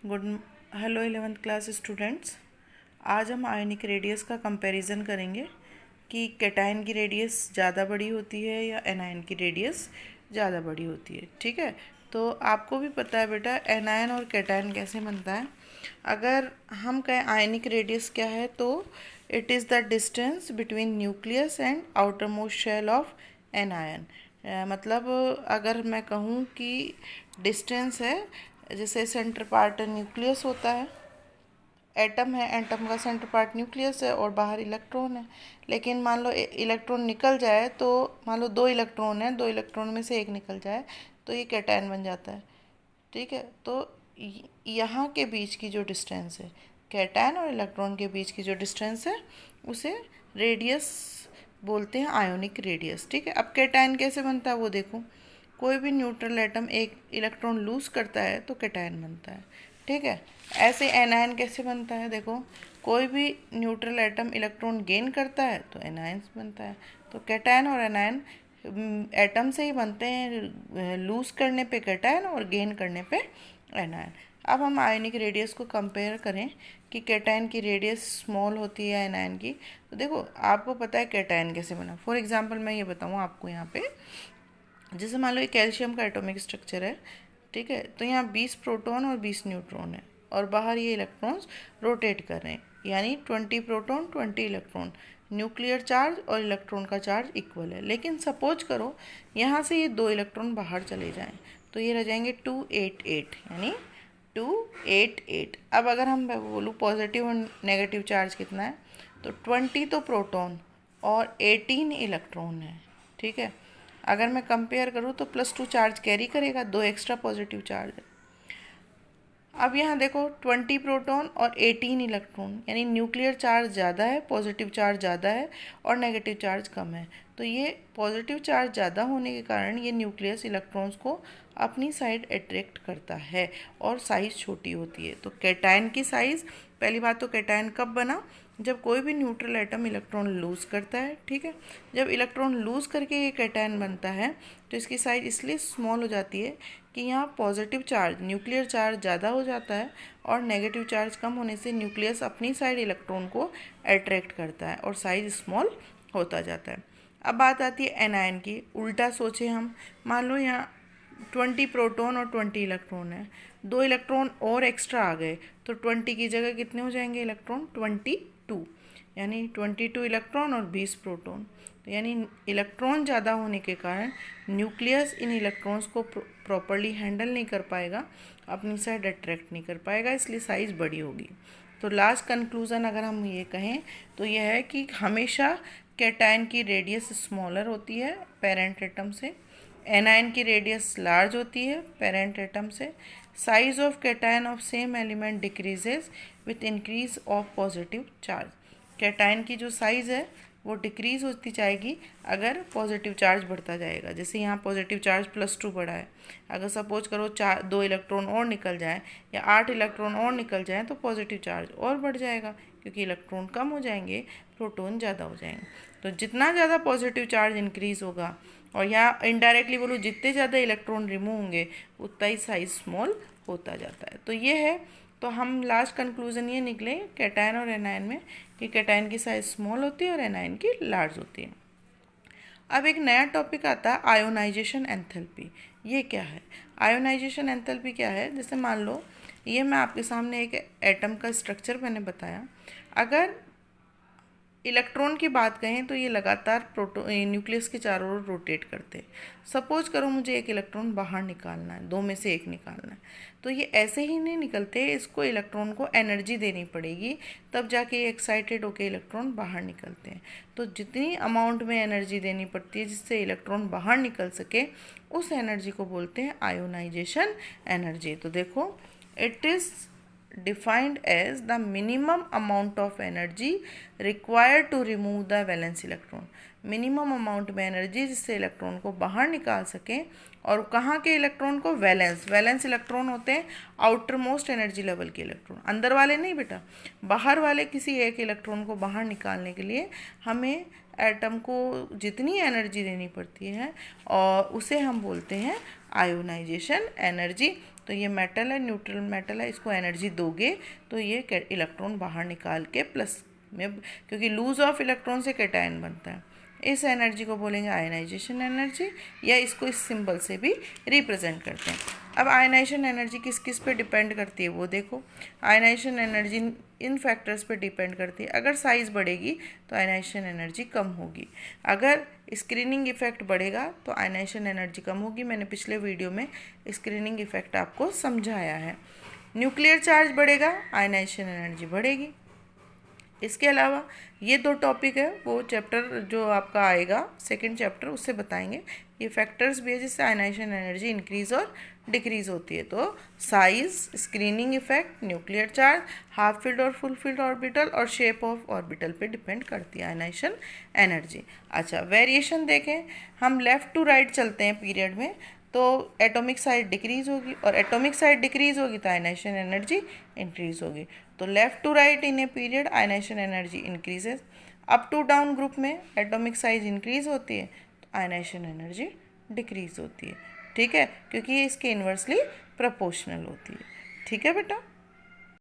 Good hello 11th class students. आज हम ionic radius का कंपैरिजन करेंगे कि कैटायन की रेडियस ज़्यादा बड़ी होती है या एनायन की रेडियस ज़्यादा बड़ी होती है। ठीक है, तो आपको भी पता है बेटा एनायन और कैटायन कैसे बनता है। अगर हम कहें आयनिक रेडियस क्या है तो it is the distance between nucleus and outermost shell of an ion. मतलब अगर मैं कहूँ कि डिस्टेंस है, जैसे सेंटर पार्ट न्यूक्लियस होता है, एटम है, एटम का सेंटर पार्ट न्यूक्लियस है और बाहर इलेक्ट्रॉन है। लेकिन मान लो इलेक्ट्रॉन निकल जाए, तो मान लो दो इलेक्ट्रॉन है, दो इलेक्ट्रॉन में से एक निकल जाए तो ये कैटायन बन जाता है। ठीक है, तो यहाँ के बीच की जो डिस्टेंस है, कैटायन और इलेक्ट्रॉन के बीच की जो डिस्टेंस है, उसे रेडियस बोलते हैं, आयोनिक रेडियस। ठीक है, अब कैटायन कैसे बनता है वो देखो। कोई भी न्यूट्रल एटम एक इलेक्ट्रॉन लूज करता है तो कैटायन बनता है। ठीक है, ऐसे एनायन कैसे बनता है, देखो कोई भी न्यूट्रल एटम इलेक्ट्रॉन गेन करता है तो एनायन बनता है। तो कैटायन और एनायन एटम से ही बनते हैं, लूज करने पे कैटायन और गेन करने पे एनायन। अब हम आयनिक रेडियस को कंपेयर करें कि कैटायन की रेडियस स्मॉल होती है एनायन की। तो देखो आपको पता है कैटायन कैसे बना। फॉर एग्जांपल मैं ये बताऊँ आपको, यहाँ पे जैसे मान लो ये कैल्शियम का एटॉमिक स्ट्रक्चर है। ठीक है, तो यहाँ 20 प्रोटॉन और 20 न्यूट्रॉन है और बाहर ये इलेक्ट्रॉन्स रोटेट कर रहे हैं, यानी 20 प्रोटॉन 20 इलेक्ट्रॉन। न्यूक्लियर चार्ज और इलेक्ट्रॉन का चार्ज इक्वल है। लेकिन सपोज करो यहाँ से ये दो इलेक्ट्रॉन बाहर चले जाएं तो ये रह जाएंगे 288, यानी 288। अब अगर हम बोलूँ पॉजिटिव और नेगेटिव चार्ज कितना है, तो 20 तो प्रोटॉन और 18 इलेक्ट्रॉन है। ठीक है, अगर मैं कंपेयर करूँ तो +2 चार्ज कैरी करेगा, दो एक्स्ट्रा पॉजिटिव चार्ज है। अब यहाँ देखो 20 प्रोटॉन और 18 इलेक्ट्रॉन, यानी न्यूक्लियर चार्ज ज़्यादा है, पॉजिटिव चार्ज ज़्यादा है और नेगेटिव चार्ज कम है। तो ये पॉजिटिव चार्ज ज़्यादा होने के कारण ये न्यूक्लियस इलेक्ट्रॉन्स को अपनी साइड अट्रैक्ट करता है और साइज़ छोटी होती है। तो कैटायन की साइज़, पहली बात तो कैटायन कब बना, जब कोई भी न्यूट्रल एटम इलेक्ट्रॉन लूज़ करता है। ठीक है, जब इलेक्ट्रॉन लूज़ करके ये कैटायन बनता है तो इसकी साइज़ इसलिए स्मॉल हो जाती है कि यहाँ पॉजिटिव चार्ज, न्यूक्लियर चार्ज ज़्यादा हो जाता है और नेगेटिव चार्ज कम होने से न्यूक्लियस अपनी साइड इलेक्ट्रॉन को अट्रैक्ट करता है और साइज़ स्मॉल होता जाता है। अब बात आती है एनायन की। उल्टा सोचे हम, मान लो यहाँ 20 प्रोटॉन और 20 इलेक्ट्रॉन है, दो इलेक्ट्रॉन और एक्स्ट्रा आ गए तो 20 की जगह कितने हो जाएंगे इलेक्ट्रॉन, 22, यानी 22 इलेक्ट्रॉन और 20 प्रोटॉन। तो यानी इलेक्ट्रॉन ज़्यादा होने के कारण न्यूक्लियस इन इलेक्ट्रॉन्स को प्रॉपरली हैंडल नहीं कर पाएगा, अपनी साइड अट्रैक्ट नहीं कर पाएगा, इसलिए साइज़ बड़ी होगी। तो लास्ट कंक्लूज़न अगर हम ये कहें तो यह है कि हमेशा कैटायन की रेडियस स्मॉलर होती है पेरेंट एटम से, एनायन की रेडियस लार्ज होती है पेरेंट एटम से। Size of cation of same element decreases with increase of positive charge. Cation की जो साइज़ है वो डिक्रीज़ होती जाएगी अगर पॉजिटिव चार्ज बढ़ता जाएगा। जैसे यहाँ पॉजिटिव चार्ज +2 बढ़ा है, अगर सपोज करो दो इलेक्ट्रॉन और निकल जाए या 8 इलेक्ट्रॉन और निकल जाए तो पॉजिटिव चार्ज और बढ़ जाएगा, क्योंकि इलेक्ट्रॉन कम हो जाएंगे, प्रोटॉन ज़्यादा हो जाएंगे। तो जितना ज़्यादा पॉजिटिव चार्ज इंक्रीज़ होगा, और यहाँ इनडायरेक्टली बोलो जितने ज़्यादा इलेक्ट्रॉन रिमूव होंगे उतना ही साइज स्मॉल होता जाता है। तो ये है, तो हम लास्ट कंक्लूजन ये निकले कैटायन और एनायन में कि कैटायन की साइज स्मॉल होती है और एनायन की लार्ज होती है। अब एक नया टॉपिक आता है आयोनाइजेशन एंथैल्पी। ये क्या है, आयोनाइजेशन एंथैल्पी क्या है, जैसे मान लो ये मैं आपके सामने एक एटम का स्ट्रक्चर मैंने बताया। अगर इलेक्ट्रॉन की बात कहें तो ये लगातार न्यूक्लियस के चारों ओर रोटेट करते हैं। सपोज करो मुझे एक इलेक्ट्रॉन बाहर निकालना है, दो में से एक निकालना है, तो ये ऐसे ही नहीं निकलते, इसको इलेक्ट्रॉन को एनर्जी देनी पड़ेगी, तब जाके ये एक्साइटेड होकर इलेक्ट्रॉन बाहर निकलते हैं। तो जितनी अमाउंट में एनर्जी देनी पड़ती है जिससे इलेक्ट्रॉन बाहर निकल सके, उस एनर्जी को बोलते हैं आयोनाइजेशन एनर्जी। तो देखो, it is defined as the minimum amount of energy required to remove the valence electron। Minimum amount में एनर्जी जिससे इलेक्ट्रॉन को बाहर निकाल सकें। और कहाँ के इलेक्ट्रॉन को, वैलेंस इलेक्ट्रॉन होते हैं आउटर मोस्ट एनर्जी लेवल के इलेक्ट्रॉन, अंदर वाले नहीं बेटा, बाहर वाले किसी एक इलेक्ट्रॉन को बाहर निकालने के लिए हमें एटम को जितनी एनर्जी देनी पड़ती है और उसे हम बोलते हैं आयोनाइजेशन एनर्जी। तो ये मेटल है, न्यूट्रल मेटल है, इसको एनर्जी दोगे तो ये इलेक्ट्रॉन बाहर निकाल के प्लस में, क्योंकि लूज ऑफ इलेक्ट्रॉन से कैटायन बनता है, इस एनर्जी को बोलेंगे आयनाइजेशन एनर्जी, या इसको इस सिंबल से भी रिप्रेजेंट करते हैं। अब आयनाइजेशन एनर्जी किस किस पे डिपेंड करती है वो देखो। आयनाइजेशन एनर्जी इन फैक्टर्स पे डिपेंड करती है। अगर साइज़ बढ़ेगी तो आयनाइजेशन एनर्जी कम होगी, अगर स्क्रीनिंग इफेक्ट बढ़ेगा तो आयनाइजेशन एनर्जी कम होगी। मैंने पिछले वीडियो में स्क्रीनिंग इफेक्ट आपको समझाया है। न्यूक्लियर चार्ज बढ़ेगा, आयनाइजेशन एनर्जी बढ़ेगी। इसके अलावा ये 2 टॉपिक है, वो चैप्टर जो आपका आएगा सेकंड चैप्टर उससे बताएंगे। ये फैक्टर्स भी है जिससे आयनाइजेशन एनर्जी इंक्रीज और डिक्रीज होती है। तो size, screening effect, nuclear charge, half field और फुल फील्ड ऑर्बिटल और शेप ऑफ ऑर्बिटल पे डिपेंड करती है आयनाइजेशन एनर्जी। अच्छा, वेरिएशन देखें, हम लेफ़्ट टू राइट चलते हैं पीरियड में तो एटॉमिक साइज डिक्रीज होगी, और एटॉमिक साइज डिक्रीज होगी तो आयनाइजेशन एनर्जी इंक्रीज होगी। तो left to right in a period ionisation energy increases. Up to down group में एटॉमिक साइज इंक्रीज होती है तो आयनाइजेशन एनर्जी डिक्रीज होती है। ठीक है, क्योंकि ये इसके इन्वर्सली प्रोपोर्शनल होती है। ठीक है बेटा।